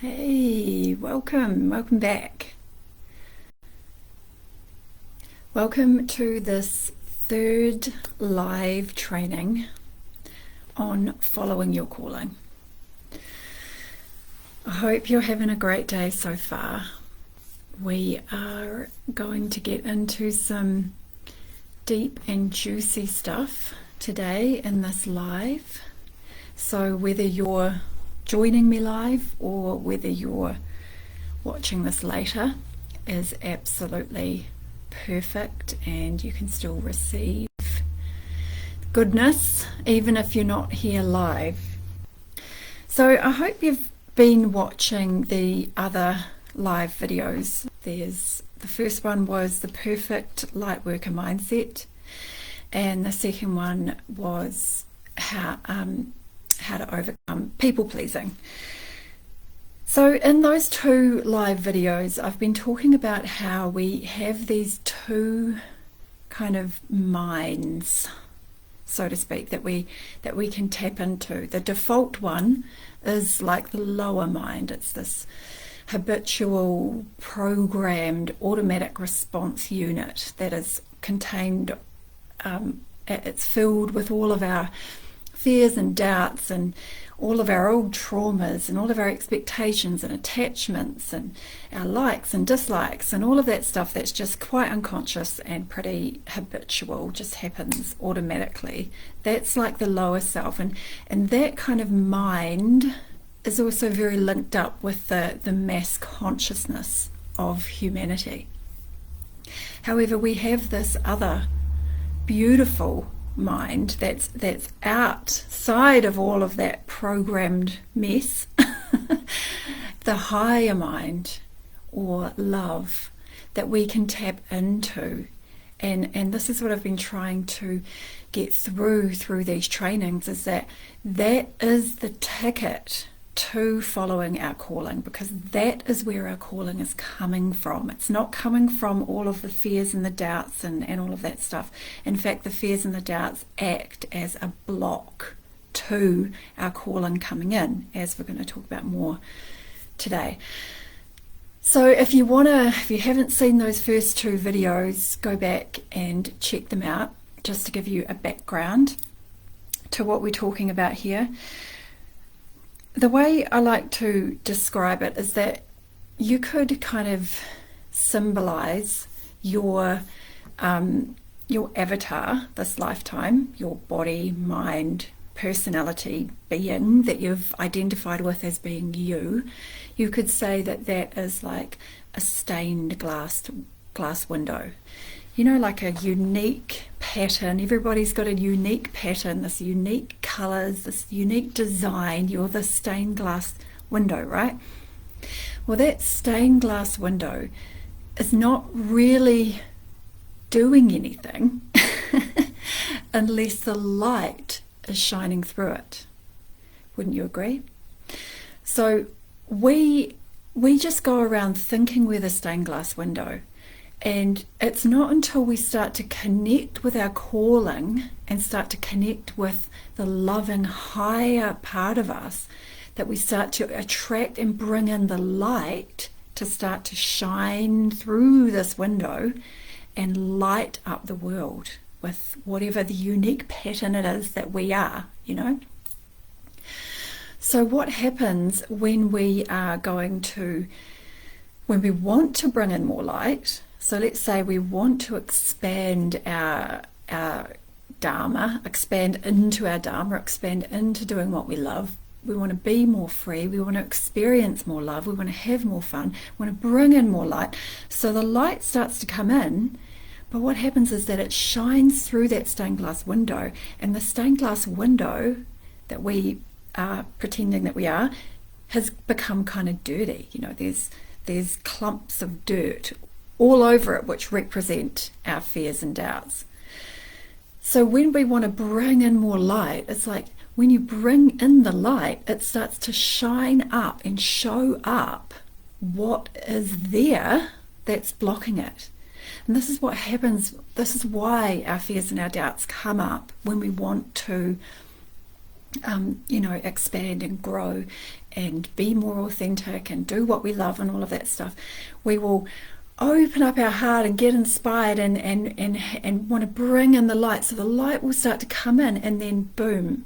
Hey, welcome back. Welcome to this third live training on following your calling. I hope you're having a great day so far. We are going to get into some deep and juicy stuff today in this live. So whether you're joining me live or whether you're watching this later is absolutely perfect, and you can still receive goodness even if you're not here live. So I hope you've been watching the other live videos. The first one was the perfect light worker mindset, and the second one was how to overcome people pleasing. So in those two live videos, I've been talking about how we have these two kind of minds, so to speak, that we can tap into. The default one is like the lower mind. It's this habitual, programmed, automatic response unit that is contained, it's filled with all of our fears and doubts and all of our old traumas and all of our expectations and attachments and our likes and dislikes and all of that stuff that's just quite unconscious and pretty habitual, just happens automatically. That's like the lower self, and that kind of mind is also very linked up with the mass consciousness of humanity. However, we have this other beautiful mind that's outside of all of that programmed mess, the higher mind or love that we can tap into, and this is what I've been trying to get through these trainings, is that is the ticket to following our calling, because that is where our calling is coming from. It's not coming from all of the fears and the doubts and all of that stuff. In fact, the fears and the doubts act as a block to our calling coming in, as we're going to talk about more today. So if you haven't seen those first two videos, go back and check them out, just to give you a background to what we're talking about here. The way I like to describe it is that you could kind of symbolize your avatar this lifetime, your body, mind, personality, being that you've identified with as being you. You could say that is like a stained glass window. You know, like a unique pattern. Everybody's got a unique pattern, this unique colors, this unique design. You're the stained glass window, right? Well, that stained glass window is not really doing anything unless the light is shining through it. Wouldn't you agree? So we just go around thinking we're the stained glass window. And it's not until we start to connect with our calling and start to connect with the loving higher part of us that we start to attract and bring in the light to start to shine through this window and light up the world with whatever the unique pattern it is that we are, you know. So what happens when we want to bring in more light? So let's say we want to expand our Dharma, expand into our Dharma, expand into doing what we love. We want to be more free. We want to experience more love. We want to have more fun. We want to bring in more light. So the light starts to come in, but what happens is that it shines through that stained glass window, and the stained glass window that we are pretending that we are has become kind of dirty. You know, there's clumps of dirt all over it, which represent our fears and doubts. So when we want to bring in more light, it's like when you bring in the light, it starts to shine up and show up what is there that's blocking it. And this is what happens. This is why our fears and our doubts come up when we want to expand and grow and be more authentic and do what we love and all of that stuff, we will open up our heart and get inspired and want to bring in the light. So the light will start to come in, and then boom,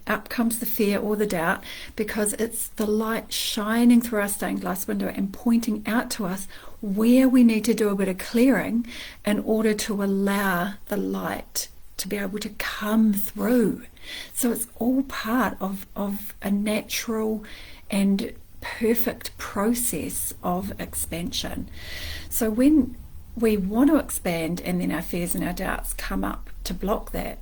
up comes the fear or the doubt, because it's the light shining through our stained glass window and pointing out to us where we need to do a bit of clearing in order to allow the light to be able to come through. So it's all part of a natural and perfect process of expansion. So when we want to expand and then our fears and our doubts come up to block that,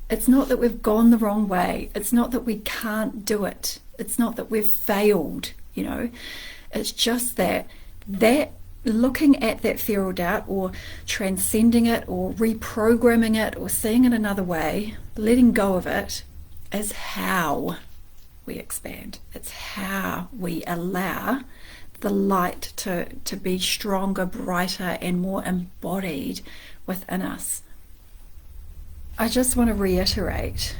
it's not that we've gone the wrong way. It's not that we can't do it. It's not that we've failed, It's just that looking at that fear or doubt, or transcending it, or reprogramming it, or seeing it another way, letting go of it, is how we expand. It's how we allow the light to be stronger, brighter, and more embodied within us. I just want to reiterate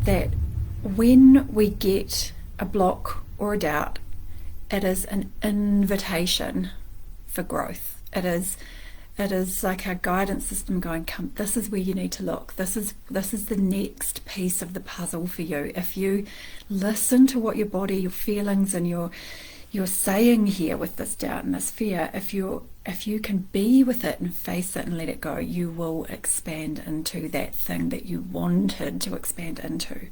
that when we get a block or a doubt, it is an invitation for growth. It is like our guidance system going, come, this is where you need to look. This is the next piece of the puzzle for you. If you listen to what your body, your feelings, and you're saying here with this doubt and this fear, if you can be with it and face it and let it go, you will expand into that thing that you wanted to expand into.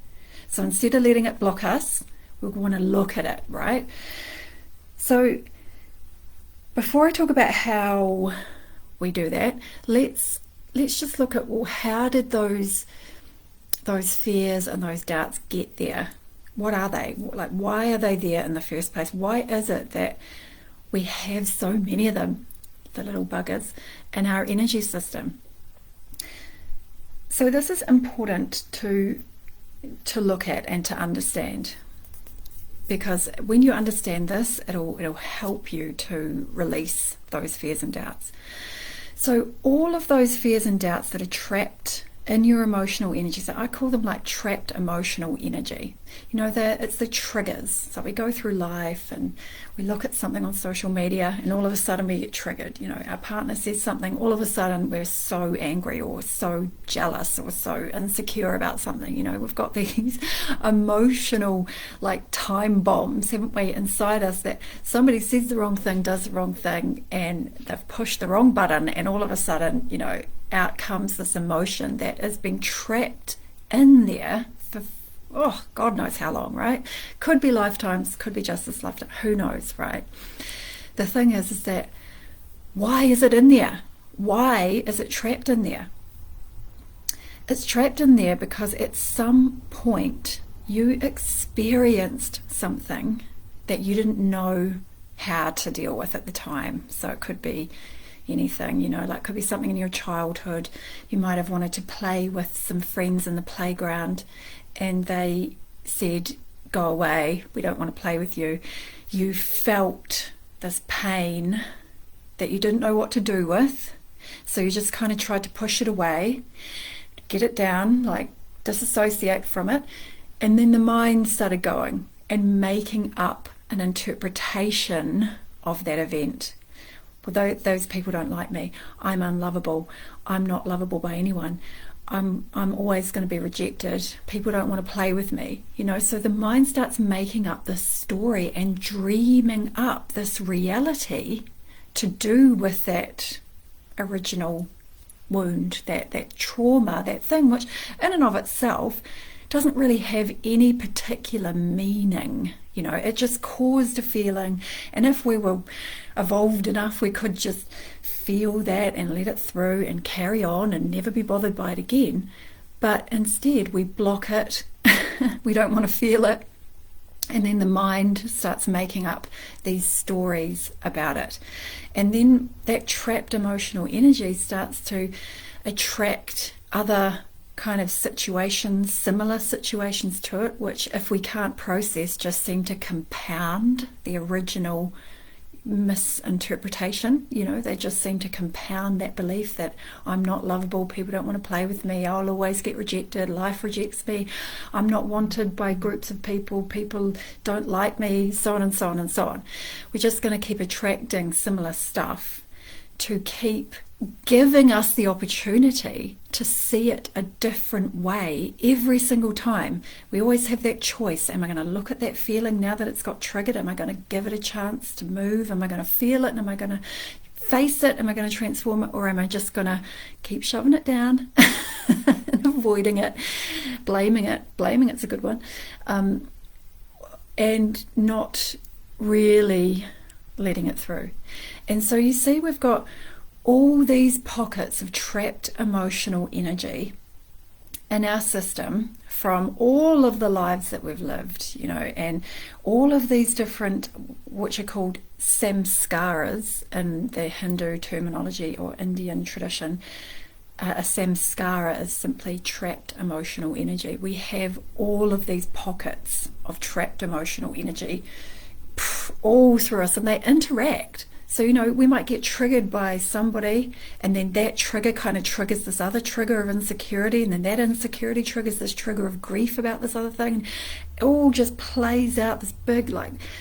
So instead of letting it block us, we want to look at it, right? So before I talk about how we do that, let's just look at, well, how did those fears and those doubts get there? What are they? Like, why are they there in the first place? Why is it that we have so many of them, the little buggers, in our energy system? So this is important to look at and to understand, because when you understand this, it'll help you to release those fears and doubts. So all of those fears and doubts that are trapped in your emotional energy, so I call them like trapped emotional energy. It's the triggers. So we go through life and we look at something on social media, and all of a sudden we get triggered. Our partner says something, all of a sudden we're so angry or so jealous or so insecure about something. We've got these emotional like time bombs, haven't we, inside us, that somebody says the wrong thing, does the wrong thing, and they've pushed the wrong button, and all of a sudden, out comes this emotion that has been trapped in there for, God knows how long, right? Could be lifetimes, could be just this lifetime, who knows, right? The thing is that, why is it in there? Why is it trapped in there? It's trapped in there because at some point you experienced something that you didn't know how to deal with at the time. So it could be anything, like could be something in your childhood. You might have wanted to play with some friends in the playground, and they said, go away, we don't want to play with you. You felt this pain that you didn't know what to do with, so you just kind of tried to push it away, get it down, like disassociate from it, and then the mind started going and making up an interpretation of that event. Well, those people don't like me, I'm unlovable, I'm not lovable by anyone, I'm always going to be rejected, people don't want to play with me, so the mind starts making up this story and dreaming up this reality to do with that original wound, that trauma, that thing which in and of itself doesn't really have any particular meaning. It just caused a feeling, and if we were evolved enough, we could just feel that and let it through and carry on and never be bothered by it again. But instead we block it, we don't want to feel it, and then the mind starts making up these stories about it, and then that trapped emotional energy starts to attract other kind of situations, similar situations to it, which if we can't process, just seem to compound the original misinterpretation. They just seem to compound that belief that I'm not lovable, people don't want to play with me, I'll always get rejected, life rejects me, I'm not wanted by groups of people, people don't like me, so on and so on and so on. We're just going to keep attracting similar stuff to keep giving us the opportunity to see it a different way every single time. We always have that choice. Am I going to look at that feeling now that it's got triggered? Am I going to give it a chance to move? Am I going to feel it? Am I going to face it? Am I going to transform it? Or am I just going to keep shoving it down and avoiding it, blaming it? Blaming it's a good one. And not really letting it through. And so you see, we've got all these pockets of trapped emotional energy in our system from all of the lives that we've lived, and all of these different, which are called samskaras in the Hindu terminology or Indian tradition. A samskara is simply trapped emotional energy. We have all of these pockets of trapped emotional energy all through us, and they interact. So, we might get triggered by somebody, and then that trigger kind of triggers this other trigger of insecurity, and then that insecurity triggers this trigger of grief about this other thing. It all just plays out this big,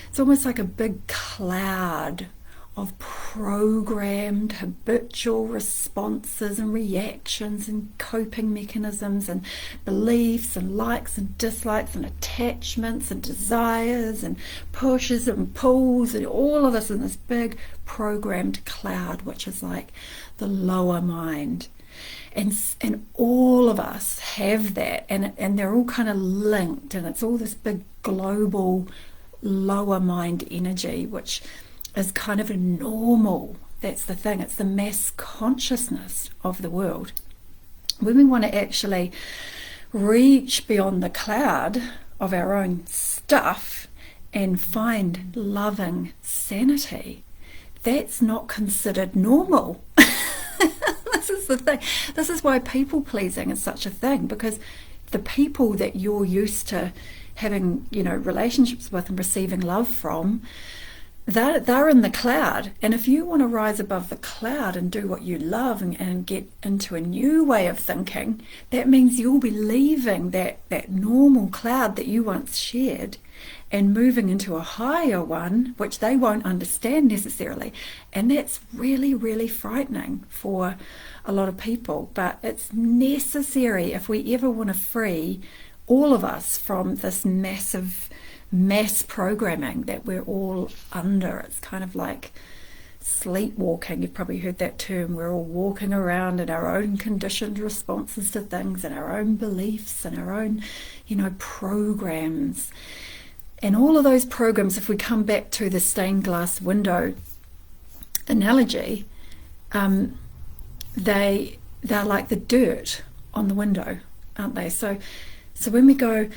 it's almost like a big cloud of programmed habitual responses and reactions and coping mechanisms and beliefs and likes and dislikes and attachments and desires and pushes and pulls and all of this in this big programmed cloud, which is like the lower mind. And all of us have that, and they're all kind of linked, and it's all this big global lower mind energy, which is kind of a normal. That's the thing. It's the mass consciousness of the world. When we want to actually reach beyond the cloud of our own stuff and find loving sanity, that's not considered normal. This is the thing. This is why people pleasing is such a thing, because the people that you're used to having, relationships with and receiving love from, they're in the cloud. And if you want to rise above the cloud and do what you love and get into a new way of thinking, that means you'll be leaving that normal cloud that you once shared and moving into a higher one, which they won't understand necessarily. And that's really, really frightening for a lot of people. But it's necessary if we ever want to free all of us from this mass programming that we're all under. It's kind of like sleepwalking. You've probably heard that term. We're all walking around in our own conditioned responses to things and our own beliefs and our own, programs. And all of those programs, if we come back to the stained glass window analogy, they're like the dirt on the window, aren't they? So when we go,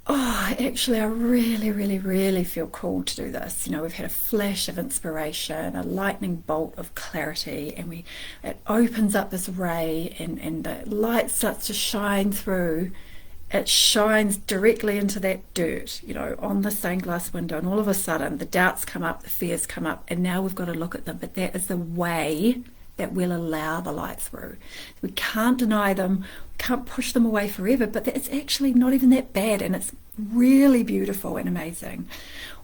oh, actually, I really, really, really feel called to do this. We've had a flash of inspiration, a lightning bolt of clarity, and it opens up this ray, and the light starts to shine through. It shines directly into that dirt, on the stained glass window, and all of a sudden the doubts come up, the fears come up, and now we've got to look at them. But that is the way that will allow the light through. We can't deny them, we can't push them away forever, but it's actually not even that bad, and it's really beautiful and amazing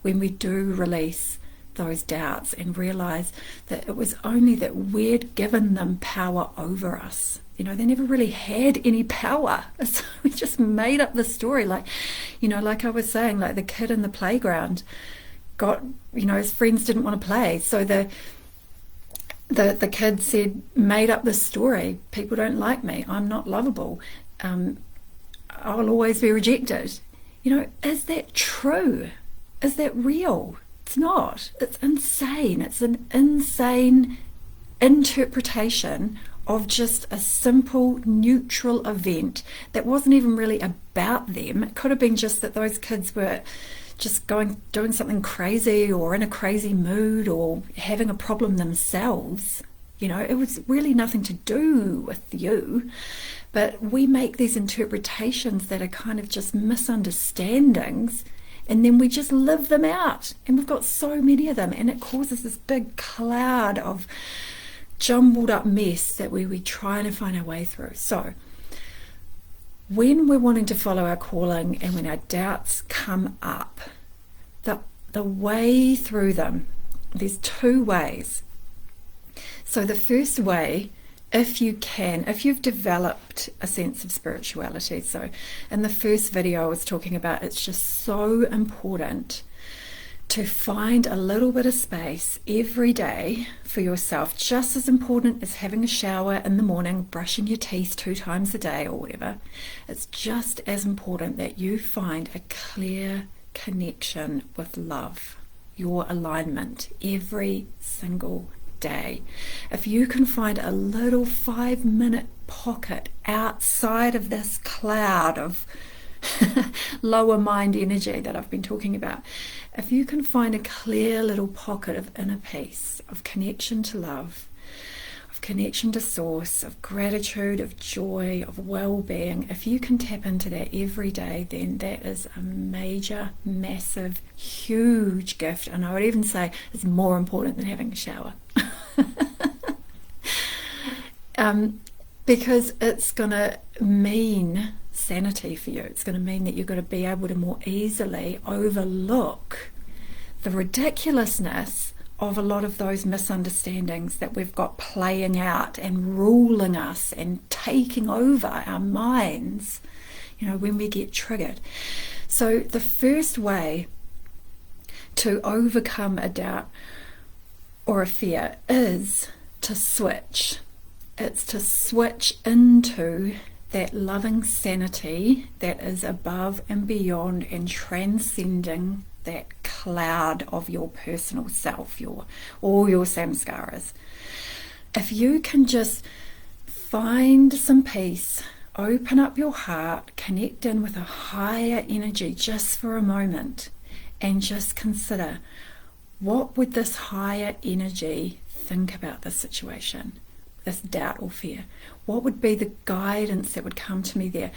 when we do release those doubts and realize that it was only that we'd given them power over us. They never really had any power. So we just made up the story. Like I was saying, like the kid in the playground got, his friends didn't want to play. So the kid made up this story. People don't like me. I'm not lovable. I'll always be rejected. Is that true? Is that real? It's not. It's insane. It's an insane interpretation of just a simple neutral event that wasn't even really about them. It could have been just that those kids were just doing something crazy or in a crazy mood or having a problem themselves. It was really nothing to do with you. But we make these interpretations that are kind of just misunderstandings, and then we just live them out, and we've got so many of them, and it causes this big cloud of jumbled up mess that we trying to find our way through. So when we're wanting to follow our calling and when our doubts come up, the way through them, there's two ways. So the first way, if you've developed a sense of spirituality, so in the first video I was talking about, it's just so important to find a little bit of space every day for yourself, just as important as having a shower in the morning, brushing your teeth 2 times a day or whatever. It's just as important that you find a clear connection with love, your alignment, every single day. If you can find a little 5-minute pocket outside of this cloud of lower mind energy that I've been talking about, if you can find a clear little pocket of inner peace, of connection to love, of connection to source, of gratitude, of joy, of well-being, if you can tap into that every day, then that is a major, massive, huge gift. And I would even say it's more important than having a shower. Because it's going to mean sanity for you. It's going to mean that you're going to be able to more easily overlook the ridiculousness of a lot of those misunderstandings that we've got playing out and ruling us and taking over our minds, when we get triggered. So the first way to overcome a doubt or a fear is to switch. It's to switch into that loving sanity that is above and beyond and transcending that cloud of your personal self, all your samskaras. If you can just find some peace, open up your heart, connect in with a higher energy just for a moment, and just consider, what would this higher energy think about this situation, this doubt or fear? What would be the guidance that would come to me there?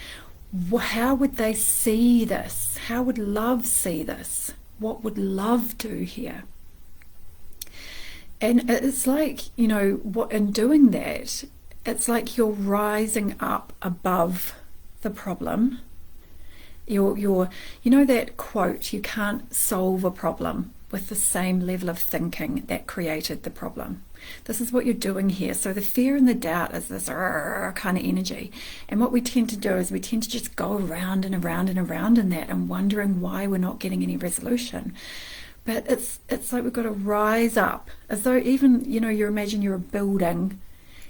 How would they see this? How would love see this? What would love do here? And it's like, in doing that, it's like you're rising up above the problem. You're that quote, you can't solve a problem with the same level of thinking that created the problem. This is what you're doing here. So the fear and the doubt is this kind of energy. And what we tend to do is we tend to just go around and around and around in that and wondering why we're not getting any resolution. But it's like we've got to rise up, as though even, you imagine you're a building.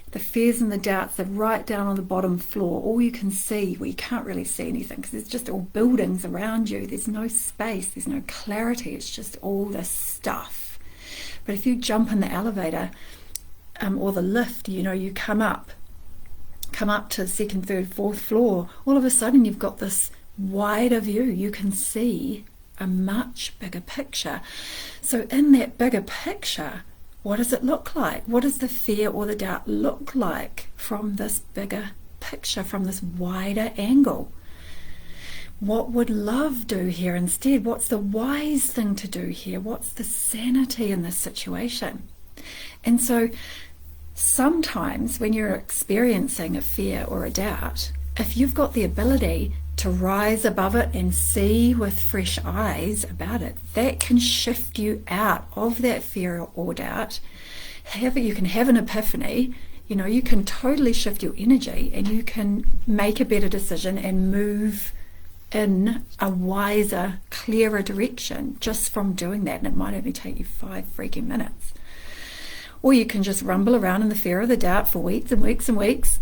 The fears and the doubts are right down on the bottom floor. All you can see, well, you can't really see anything because there's just all buildings around you. There's no space, there's no clarity. It's just all this stuff. But if you jump in the elevator or the lift, you come up to the second, third, fourth floor, all of a sudden you've got this wider view. You can see a much bigger picture. So in that bigger picture, what does it look like? What does the fear or the doubt look like from this bigger picture, from this wider angle? What would love do here instead? What's the wise thing to do here? What's the sanity in this situation? And so sometimes when you're experiencing a fear or a doubt, if you've got the ability to rise above it and see with fresh eyes about it, that can shift you out of that fear or doubt. You can have an epiphany, you can totally shift your energy and you can make a better decision and move in a wiser, clearer direction just from doing that. And it might only take you 5 freaking minutes. Or you can just rumble around in the fear or the doubt for weeks and weeks and weeks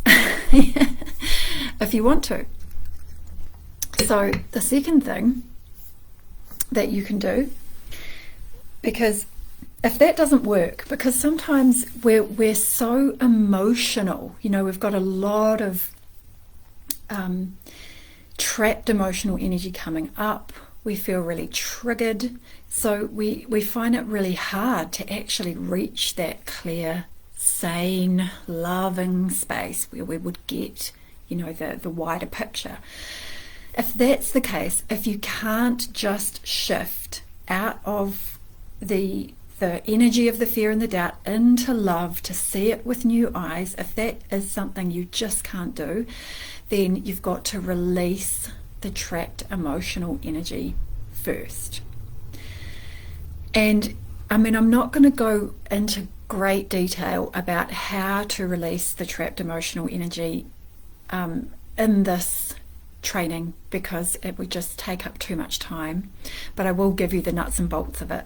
if you want to. So the second thing that you can do, because if that doesn't work, because sometimes we're so emotional, we've got a lot of trapped emotional energy coming up. We feel really triggered. So we find it really hard to actually reach that clear, sane, loving space where we would get, the wider picture. If that's the case, if you can't just shift out of the energy of the fear and the doubt into love, to see it with new eyes, if that is something you just can't do, then you've got to release the trapped emotional energy first. And I mean, I'm not going to go into great detail about how to release the trapped emotional energy in this training, because it would just take up too much time, but I will give you the nuts and bolts of it.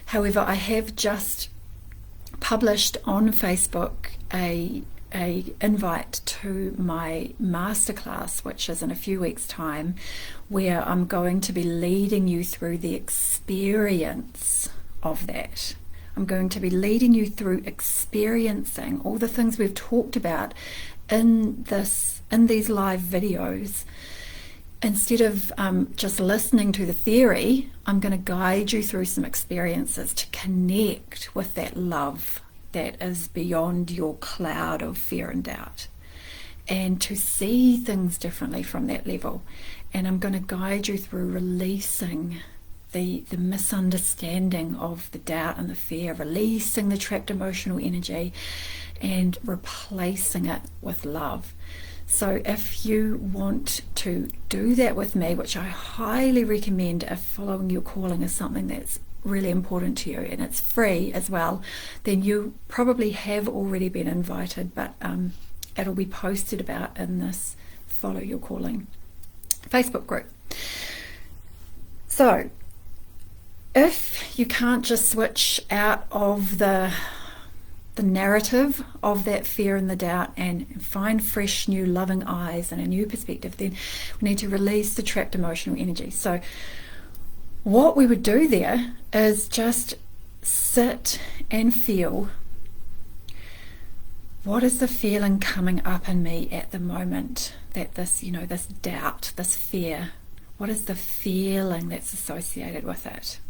However, I have just published on Facebook a invite to my masterclass, which is in a few weeks' time, where I'm going to be leading you through the experience of that. I'm going to be leading you through experiencing all the things we've talked about in these live videos. Instead of just listening to the theory, I'm going to guide you through some experiences to connect with that love that is beyond your cloud of fear and doubt, and to see things differently from that level. And I'm going to guide you through releasing the misunderstanding of the doubt and the fear, releasing the trapped emotional energy and replacing it with love. So if you want to do that with me, which I highly recommend if following your calling is something that's really important to you, and it's free as well, then you probably have already been invited, but it'll be posted about in this Follow Your Calling Facebook group. So if you can't just switch out of the narrative of that fear and the doubt and find fresh new loving eyes and a new perspective, then we need to release the trapped emotional energy. So what we would do there is just sit and feel, what is the feeling coming up in me at the moment that this doubt, this fear, what is the feeling that's associated with it,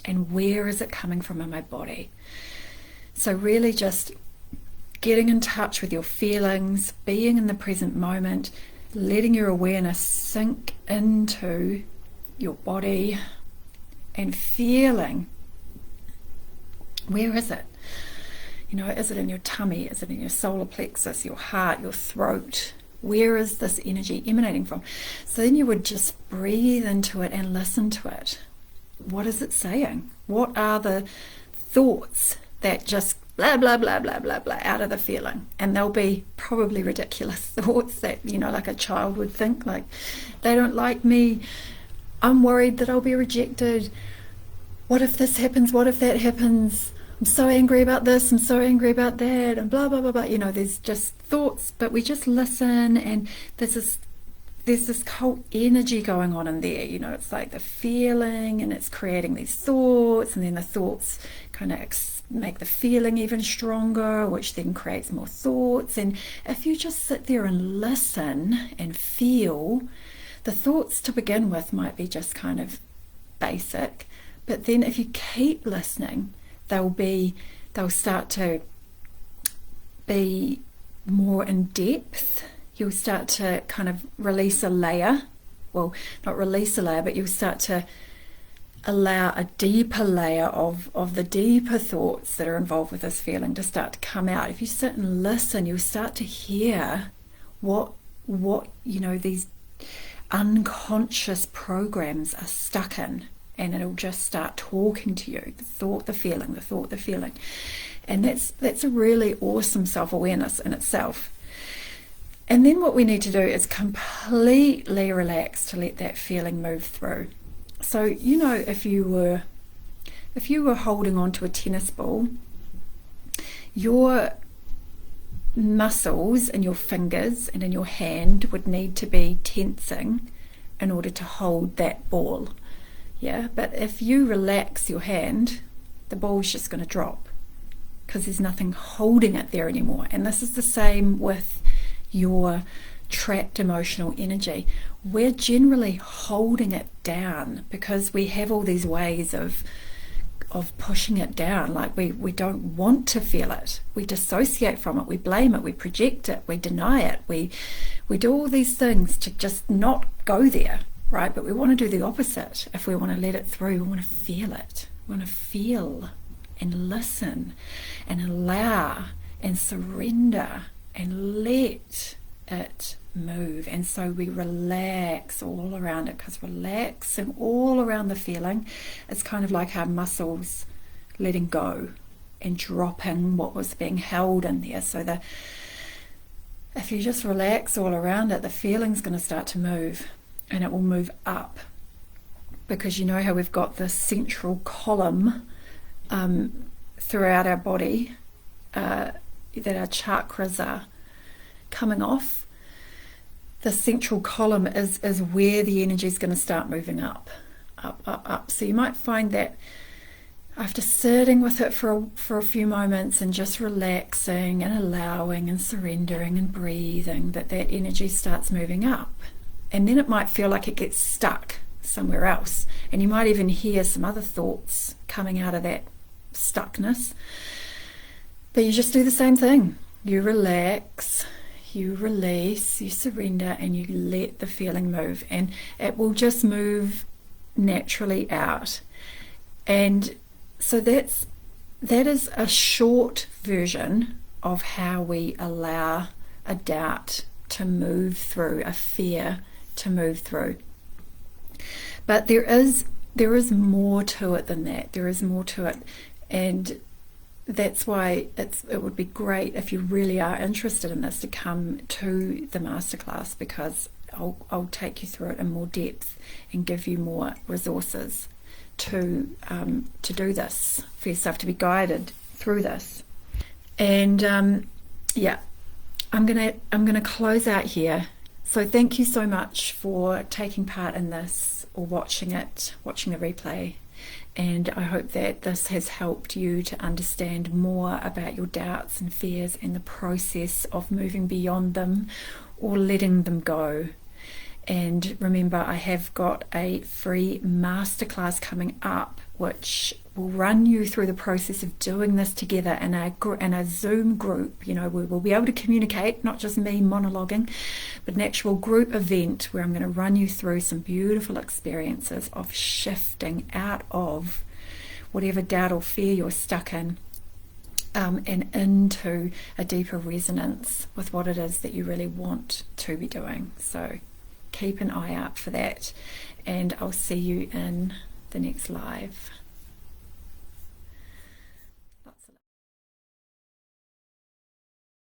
and where is it coming from in my body? So really just getting in touch with your feelings, being in the present moment, letting your awareness sink into your body and feeling, where is it? Is it in your tummy? Is it in your solar plexus, your heart, your throat? Where is this energy emanating from? So then you would just breathe into it and listen to it. What is it saying? What are the thoughts that just blah, blah, blah, blah, blah, blah out of the feeling? And they'll be probably ridiculous thoughts that, like a child would think, like, they don't like me, I'm worried that I'll be rejected, what if this happens, what if that happens, I'm so angry about this, I'm so angry about that, and blah, blah, blah, blah. There's just thoughts, but we just listen, and there's this whole energy going on in there. It's like the feeling, and it's creating these thoughts, and then the thoughts kind of make the feeling even stronger, which then creates more thoughts. And if you just sit there and listen and feel, the thoughts to begin with might be just kind of basic, but then if you keep listening, they'll start to be more in depth. You'll start to kind of release a layer, well, not release a layer, but you'll start to allow a deeper layer of the deeper thoughts that are involved with this feeling to start to come out. If you sit and listen, you'll start to hear what these unconscious programs are stuck in, and it'll just start talking to you, the thought, the feeling, the thought, the feeling. And that's a really awesome self-awareness in itself. And then what we need to do is completely relax to let that feeling move through. So, if you were holding on to a tennis ball, your muscles in your fingers and in your hand would need to be tensing in order to hold that ball. Yeah, but if you relax your hand, the ball's just going to drop because there's nothing holding it there anymore. And this is the same with your trapped emotional energy. We're generally holding it down because we have all these ways of pushing it down. Like we don't want to feel it. We dissociate from it. We blame it. We project it. We deny it. We do all these things to just not go there, right? But we want to do the opposite. If we want to let it through, we want to feel it. We want to feel and listen and allow and surrender and let it move. And so we relax all around it, because relaxing all around the feeling is kind of like our muscles letting go and dropping what was being held in there. So if you just relax all around it, the feeling's going to start to move, and it will move up, because you know how we've got this central column throughout our body that our chakras are coming off. The central column is where the energy is going to start moving up. So you might find that after sitting with it for a few moments and just relaxing and allowing and surrendering and breathing, that energy starts moving up. And then it might feel like it gets stuck somewhere else. And you might even hear some other thoughts coming out of that stuckness. But you just do the same thing. You relax, you release, you surrender, and you let the feeling move, and it will just move naturally out. And so that is a short version of how we allow a doubt to move through, a fear to move through. But there is more to it than that. There is more to it, and that's why it would be great if you really are interested in this to come to the masterclass, because I'll take you through it in more depth and give you more resources to do this for yourself, to be guided through this. And yeah, I'm gonna close out here. So thank you so much for taking part in this or watching the replay. And I hope that this has helped you to understand more about your doubts and fears and the process of moving beyond them or letting them go. And remember, I have got a free masterclass coming up, which will run you through the process of doing this together in a Zoom group. You know, we will be able to communicate, not just me monologuing, but an actual group event where I'm going to run you through some beautiful experiences of shifting out of whatever doubt or fear you're stuck in, and into a deeper resonance with what it is that you really want to be doing. So keep an eye out for that, and I'll see you in the next live.